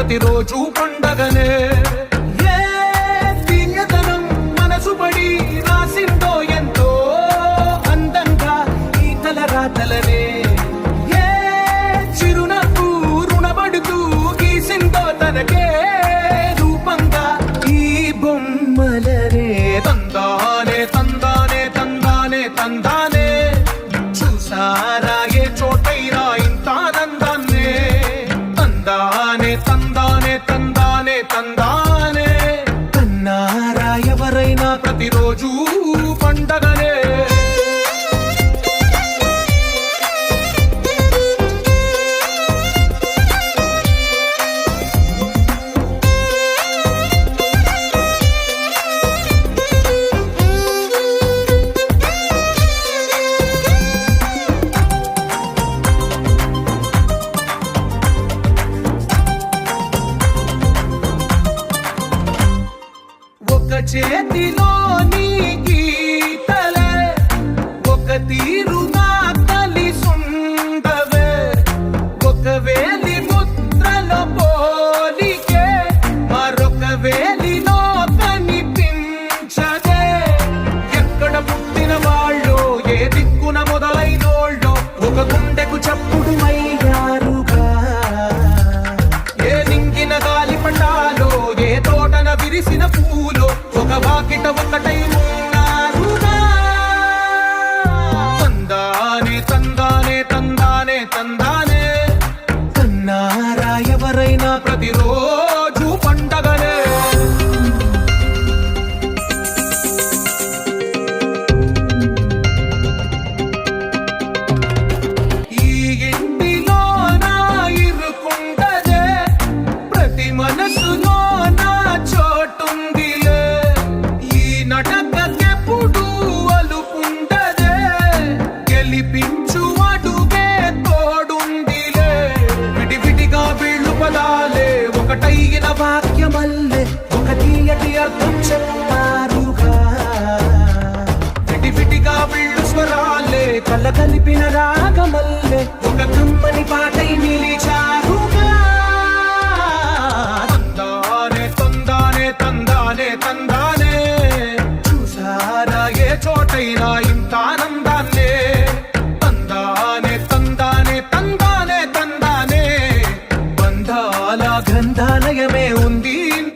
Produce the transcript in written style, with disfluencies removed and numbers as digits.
ప్రతిరోజు పండగనే. ఏ తీయదనం మనసు పడి రాసిందో ఎంతో అందంగా ఈ తలరాతలనే. ఏ చిరునవ్వు రుణపడుతూ గీసిందో తనకే రూపంగా ఈ బొమ్మలనే. తందానే తందానే తందానే తందానే, చూసారా ఏ చోటైనా ఇంత ఆనందాన్నే. తందానే తందానే తందానే తందానే, కన్నారా ఎవరైనా ప్రతిరోజు పండగనే. ఒక చేతిలో నీ గీతలే ఒక తీరుగా కలిసుండవే. ఒక వేలి ముద్రలో పోలికే మరొక వేలిలో కనిపించదే. ఎక్కడ పుట్టిన వాళ్ళు ఏ దిక్కున మొదలైనోళ్ళు ఒక గుండెకు చప్పుడు అయ్యారుగా. ఏ నింగిన గాలి పటాలో ఏ తోటన విరిసిన పూలో ఒక వాకిట ఒకటై ఉన్నారుగా. తందానే తందానే తందానే తందానే, కన్నారా ఎవరైనా ప్రతిరోజు పండగనే. ఈ ఇంటిలో నా ఇరుకుండదే, ప్రతి మనసులో నా చోటుందిలే. ఈ నటకెప్పుడు అలుపుండదే, గెలిపించు అడుగే తోడుందిలే. విడివిడిగా వీళ్ళు పదాలే ఒకటైన వాక్యమల్లే ఒక తీయటి అర్థం చెప్పారుగా. విడివిడిగా వీళ్ళు స్వరాలే కలగలిపిన రాగమల్లే ఒక